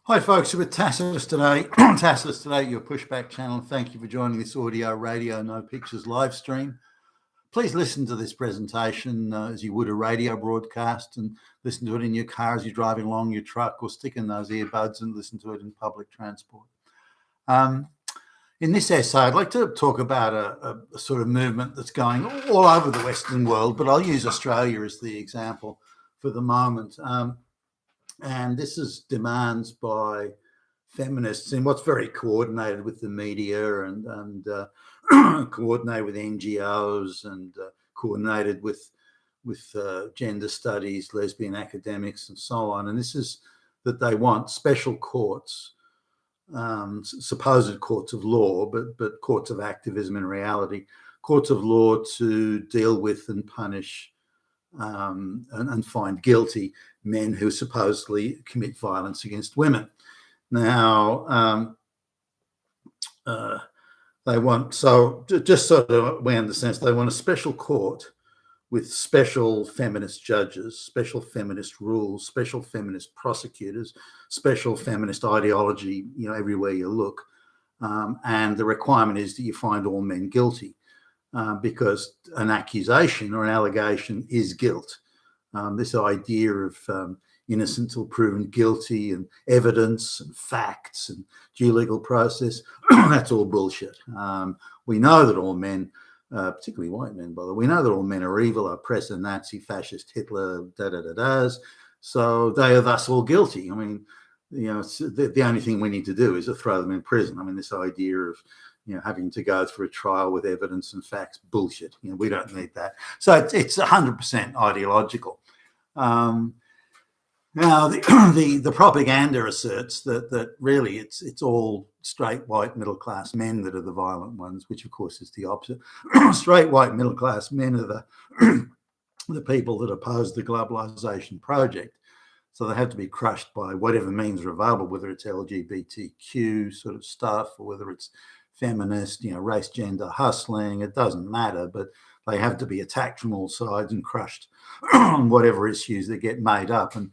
Hi folks, we're with Tacitus today. Tacitus today, your pushback channel. Thank you for joining this audio, radio, no pictures live stream. Please listen to this presentation as you would a radio broadcast, and listen to it in your car as you're driving along your truck, or stick in those earbuds and listen to it in public transport. In this essay, I'd like to talk about a sort of movement that's going all over the Western world, but I'll use Australia as the example for the moment. And this is demands by feminists in what's very coordinated with the media and coordinated with NGOs and coordinated with gender studies, lesbian academics, and so on. And this is that they want special courts, supposed courts of law, but courts of activism in reality, courts of law to deal with and punish and find guilty men who supposedly commit violence against women. Now, they want, so just sort of we understand, they want a special court with special feminist judges, special feminist rules, special feminist prosecutors, special feminist ideology, everywhere you look. And the requirement is that you find all men guilty. Because an accusation or an allegation is guilt. This idea of innocent till proven guilty and evidence and facts and due legal process, that's all bullshit. We know that all men, particularly white men, by the way, we know that all men are evil, oppressor, Nazi, fascist, Hitler, da-da-da-das. So they are thus all guilty. I mean, the only thing we need to do is to throw them in prison. I mean, this idea of having to go through a trial with evidence and facts, bullshit. We don't need that. So it's 100% ideological. Now, the propaganda asserts that really it's all straight white middle class men that are the violent ones, which of course is the opposite. Straight white middle class men are the people that oppose the globalization project. So they have to be crushed by whatever means are available, whether it's LGBTQ sort of stuff or whether it's feminist, race, gender, hustling, it doesn't matter, but they have to be attacked from all sides and crushed on whatever issues that get made up. And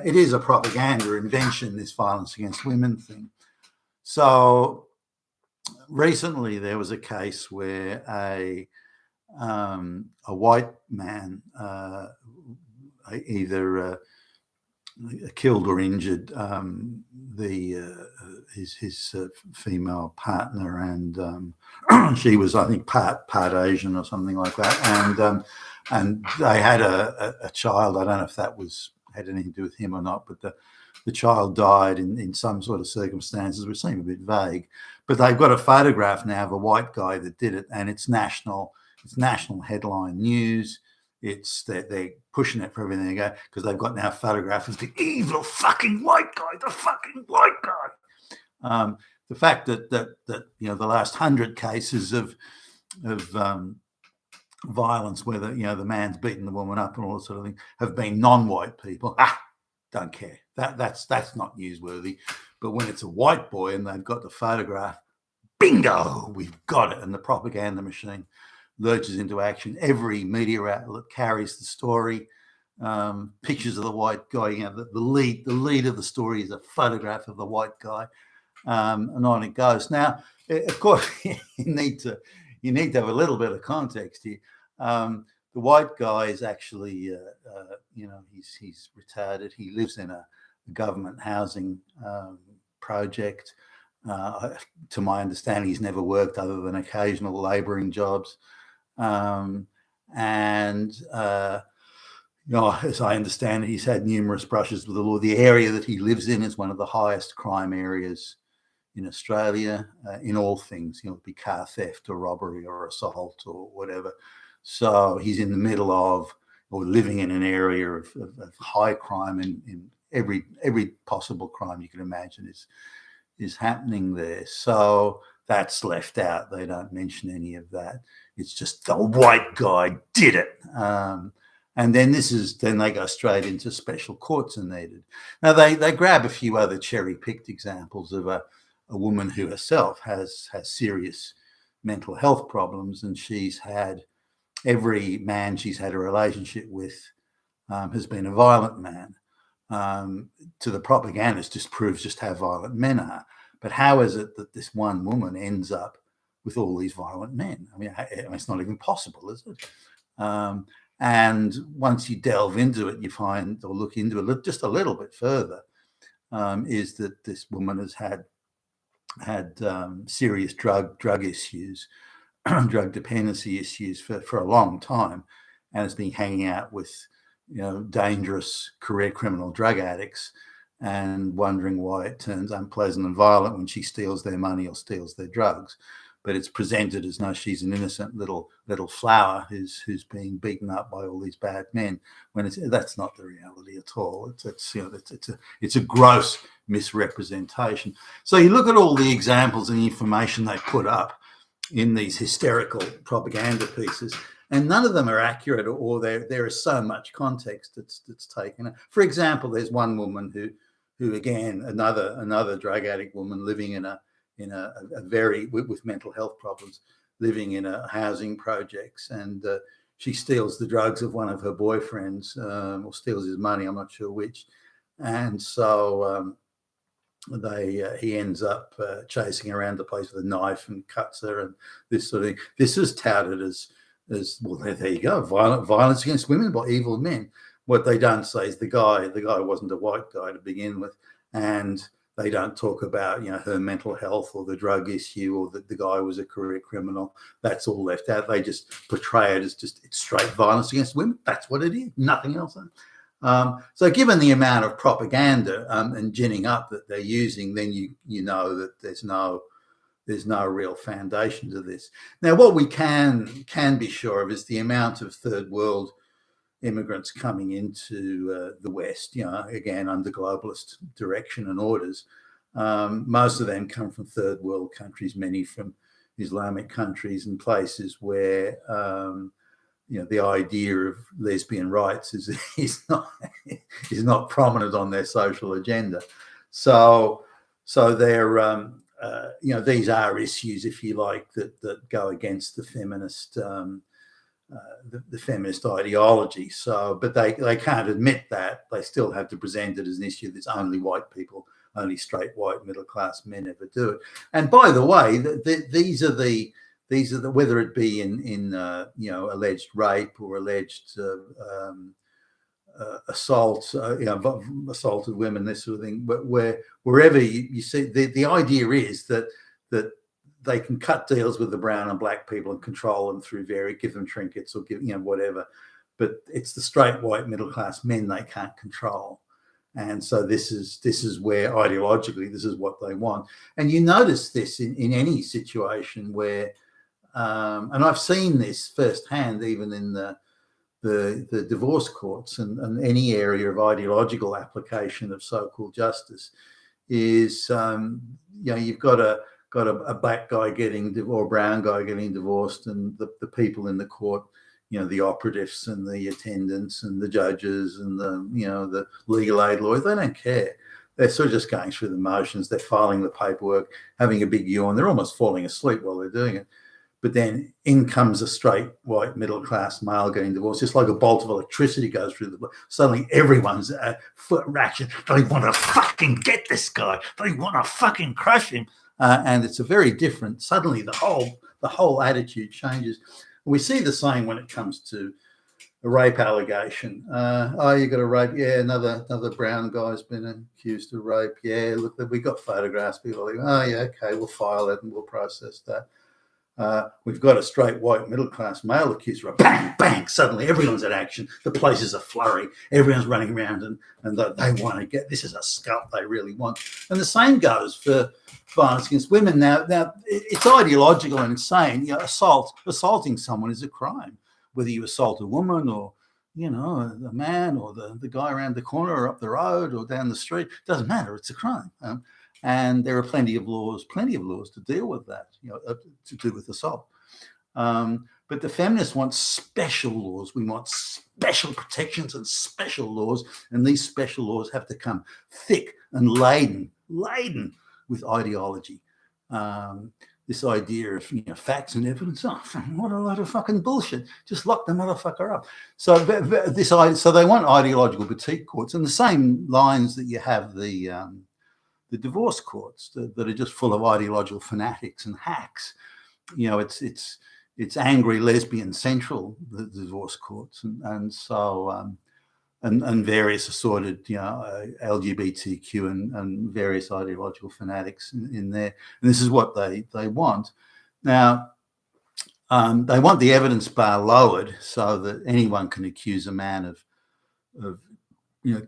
it is a propaganda invention, this violence against women thing. So recently there was a case where a white man either killed or injured his female partner, and she was, I think, part Asian or something like that, and they had a child. I don't know if that had anything to do with him or not, but the child died in some sort of circumstances which seem a bit vague. But they've got a photograph now of a white guy that did it, and it's national headline news. They're pushing it for everything they go, because they've got now a photograph of the evil fucking white guy, the fucking white guy. The fact that the last 100 cases of violence where the man's beaten the woman up and all that sort of thing have been non-white people. Don't care. That's not newsworthy. But when it's a white boy and they've got the photograph, bingo, we've got it. And the propaganda machine lurches into action. Every media outlet carries the story. Pictures of the white guy. The lead of the story is a photograph of the white guy, and on it goes. Now, of course, you need to have a little bit of context here. The white guy is actually, he's retarded. He lives in a government housing project. To my understanding, he's never worked other than occasional labouring jobs. As I understand it, he's had numerous brushes with the law. The area that he lives in is one of the highest crime areas in Australia, in all things, it'd be car theft or robbery or assault or whatever. So he's in the middle of, or living in an area of high crime, in every possible crime you can imagine is happening there. So that's left out. They don't mention any of that. It's just the white guy did it. And then they go straight into special courts are needed. Now they grab a few other cherry-picked examples of a woman who herself has serious mental health problems, and every man she's had a relationship with has been a violent man. to the propagandists just proves just how violent men are. But how is it that this one woman ends up with all these violent men? I mean, it's not even possible, is it? And once you delve into it, you find, or look into it just a little bit further, is that this woman has had serious drug issues, drug dependency issues for a long time, and has been hanging out with, dangerous career criminal drug addicts, and wondering why it turns unpleasant and violent when she steals their money or steals their drugs. But it's presented as, no, she's an innocent little flower who's being beaten up by all these bad men, when that's not the reality at all. It's a gross misrepresentation. So you look at all the examples and the information they put up in these hysterical propaganda pieces, and none of them are accurate, or there is so much context that's taken. For example, there's one woman who again, another drug addict woman living in a very, with mental health problems, living in a housing projects, and she steals the drugs of one of her boyfriends, or steals his money, I'm not sure which, and so he ends up chasing around the place with a knife and cuts her, and this sort of thing. This is touted as well. There you go, violence against women by evil men. What they don't say is the guy wasn't a white guy to begin with, and they don't talk about, her mental health or the drug issue, or that the guy was a career criminal. That's all left out. They just portray it as it's straight violence against women. That's what it is, nothing else. So given the amount of propaganda and ginning up that they're using, then you know that there's no real foundation to this. Now, what we can be sure of is the amount of third world immigrants coming into the West, again, under globalist direction and orders. Most of them come from third world countries, many from Islamic countries and places where, the idea of lesbian rights is not prominent on their social agenda. So they're, these are issues, if you like, that go against the feminist the feminist ideology. So, but they can't admit that. They still have to present it as an issue that's only white people, only straight white middle class men ever do it. And by the way, these are the whether it be in alleged rape or alleged assault, assaulted women, this sort of thing. But wherever you see, the idea is that they can cut deals with the brown and black people and control them through give them trinkets or give, whatever. But it's the straight white middle class men they can't control. And so this is where ideologically this is what they want. And you notice this in any situation where, and I've seen this firsthand, even in the divorce courts and any area of ideological application of so-called justice, is you've got a black guy or a brown guy getting divorced, and the people in the court, the operatives and the attendants and the judges and the legal aid lawyers, they don't care. They're sort of just going through the motions. They're filing the paperwork, having a big yawn. They're almost falling asleep while they're doing it. But then in comes a straight white middle class male getting divorced, just like a bolt of electricity goes through suddenly everyone's foot ratchet. They want to fucking get this guy. They want to fucking crush him. And it's a very different, suddenly the whole attitude changes. We see the same when it comes to a rape allegation. You got a rape? Yeah, another brown guy's been accused of rape. Yeah, look, we got photographs. People are like, oh yeah, okay, we'll file it and we'll process that. We've got a straight white middle class male accused of bang, bang. Suddenly everyone's in action. The place is a flurry. Everyone's running around and they want to get, this is a scalp they really want. And the same goes for violence against women. Now it's ideological and insane. Assaulting someone is a crime, whether you assault a woman or a man or the guy around the corner or up the road or down the street. It doesn't matter. It's a crime. And there are plenty of laws to deal with that, to do with assault. But the feminists want special laws. We want special protections and special laws. And these special laws have to come thick and laden with ideology. this idea of facts and evidence. Oh, what a lot of fucking bullshit! Just lock the motherfucker up. So so they want ideological boutique courts, and the same lines that you have the divorce courts that are just full of ideological fanatics and hacks. It's angry lesbian central, the divorce courts, and so and various assorted LGBTQ and various ideological fanatics in there. And this is what they want. Now, they want the evidence bar lowered so that anyone can accuse a man of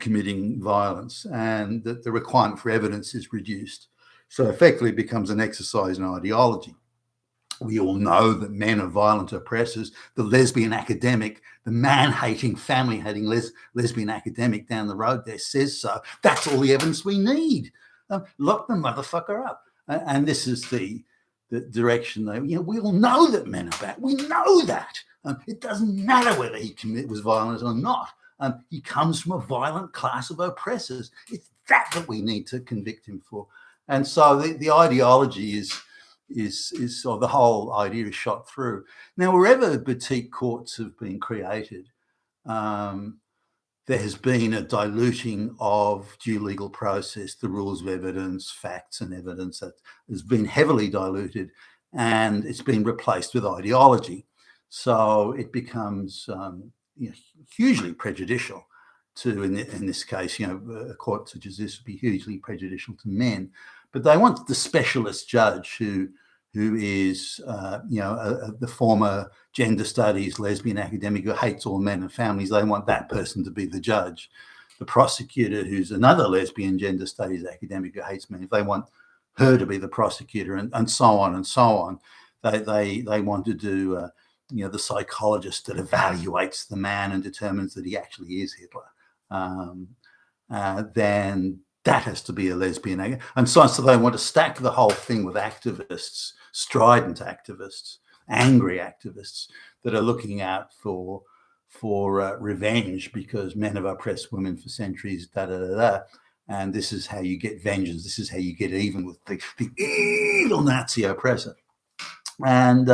committing violence, and that the requirement for evidence is reduced. So effectively it becomes an exercise in ideology. We all know that men are violent oppressors. The lesbian academic, the man-hating, family-hating lesbian academic down the road there says so. That's all the evidence we need. Lock the motherfucker up. And this is the direction we all know that men are bad. We know that. It doesn't matter whether he was violent or not. He comes from a violent class of oppressors. It's that we need to convict him for. And so the ideology is or the whole idea is shot through. Now, wherever boutique courts have been created, there has been a diluting of due legal process, the rules of evidence, facts and evidence that has been heavily diluted, and it's been replaced with ideology. So it becomes hugely prejudicial to, in this case, a court such as this would be hugely prejudicial to men. But they want the specialist judge who is, the former gender studies lesbian academic who hates all men and families. They want that person to be the judge. The prosecutor, who's another lesbian gender studies academic who hates men, if they want her to be the prosecutor, and so on and so on. They want to do, the psychologist that evaluates the man and determines that he actually is Hitler. Then that has to be a lesbian. And so they want to stack the whole thing with activists, strident activists, angry activists that are looking out for revenge because men have oppressed women for centuries, and this is how you get vengeance. This is how you get even with the evil Nazi oppressor. And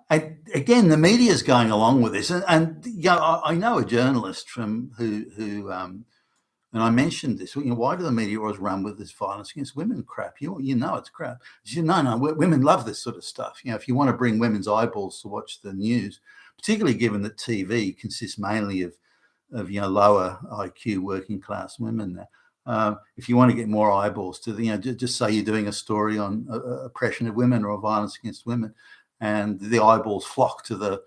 again, the media is going along with this. And I know a journalist from who and I mentioned this. Why do the media always run with this violence against women crap? It's crap. She said, no, women love this sort of stuff. If you want to bring women's eyeballs to watch the news, particularly given that TV consists mainly of lower IQ working class women. If you want to get more eyeballs to just say you're doing a story on oppression of women or violence against women, and the eyeballs flock to the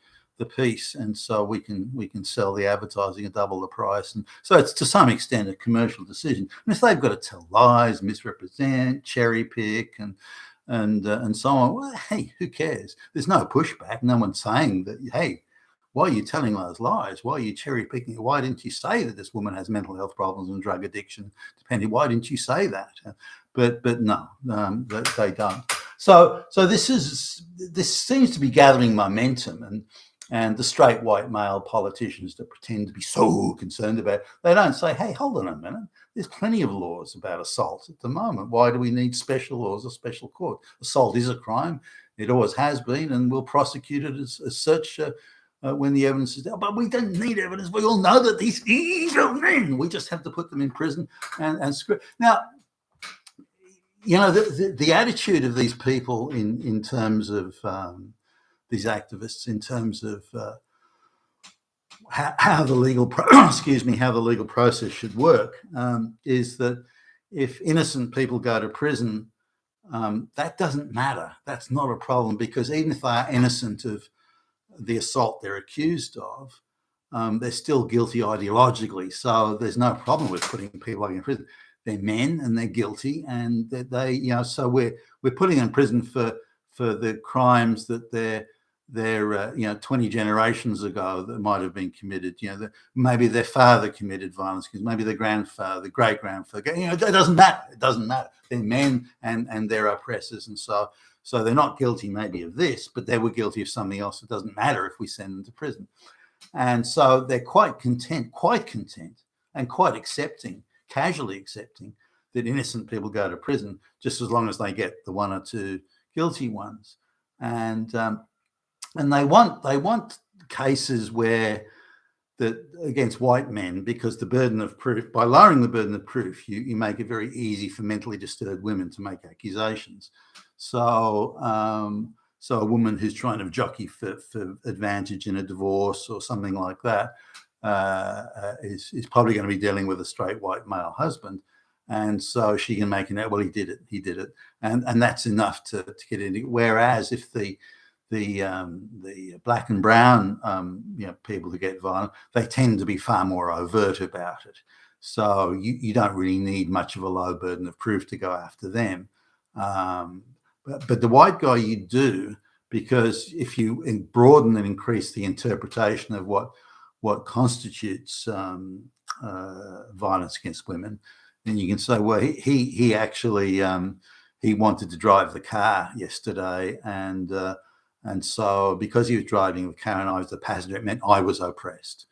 piece, and so we can sell the advertising at double the price. And so it's to some extent a commercial decision. And if they've got to tell lies, misrepresent, cherry pick, and so on, well, hey, who cares? There's no pushback. No one's saying that, hey, why are you telling those lies? Why are you cherry picking? Why didn't you say that this woman has mental health problems and drug addiction? Why didn't you say that? But no, they don't. So this seems to be gathering momentum, and the straight white male politicians that pretend to be so concerned about it, they don't say, hey, hold on a minute. There's plenty of laws about assault at the moment. Why do we need special laws or special court? Assault is a crime. It always has been, and we'll prosecute it as such when the evidence is there. But we don't need evidence. We all know that these evil men, we just have to put them in prison and screw. Now, the attitude of these people in terms of these activists, in terms of how the legal process should work, is that if innocent people go to prison, that doesn't matter. That's not a problem, because even if they are innocent of the assault they're accused of, they're still guilty ideologically. So there's no problem with putting people in prison. They're men and they're guilty, and so we're putting them in prison for the crimes that they're 20 generations ago that might have been committed. Maybe their father committed violence, maybe their grandfather, the great grandfather. It doesn't matter. It doesn't matter. They're men and they're oppressors, and so they're not guilty maybe of this, but they were guilty of something else. It doesn't matter if we send them to prison. And so they're quite content, and quite accepting, casually accepting that innocent people go to prison, just as long as they get the 1 or 2 guilty ones, and they want cases where that against white men, because the burden of proof, by lowering the burden of proof, you make it very easy for mentally disturbed women to make accusations. So so a woman who's trying to jockey for advantage in a divorce or something like that is probably going to be dealing with a straight white male husband. And so she can make it, well, he did it. And that's enough to get in. Whereas if the black and brown people who get violent, they tend to be far more overt about it. So you don't really need much of a low burden of proof to go after them. But the white guy you do, because if you broaden and increase the interpretation of what constitutes violence against women, then you can say, well, he actually he wanted to drive the car yesterday, and so because he was driving the car and I was the passenger, it meant I was oppressed.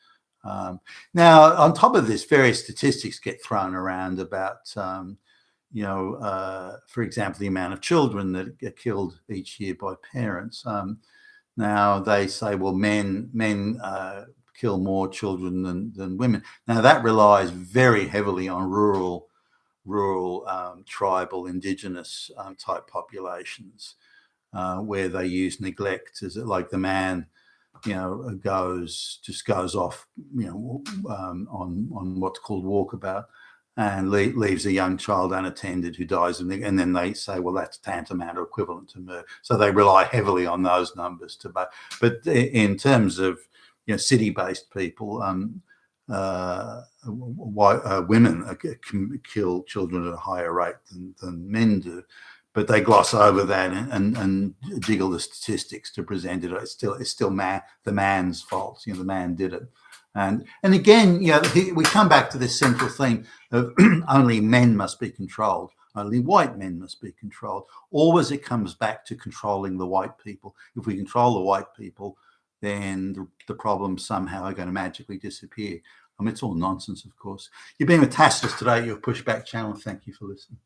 Now, on top of this, various statistics get thrown around about, for example, the amount of children that get killed each year by parents. Now, they say, well, men kill more children than women. Now, that relies very heavily on rural, tribal, indigenous type populations. Where they use neglect, is it like the man, goes off, on what's called walkabout, and leaves a young child unattended who dies, and then they say, well, that's tantamount or equivalent to murder. So they rely heavily on those numbers but in terms of city-based people, women kill children at a higher rate than men do. But they gloss over that and jiggle the statistics to present it. It's still the man's fault. The man did it, and again, we come back to this central theme of only men must be controlled, only white men must be controlled. Always it comes back to controlling the white people. If we control the white people, then the problems somehow are going to magically disappear. I mean, it's all nonsense, of course. You've been with Tacitus today, your Pushback channel. Thank you for listening.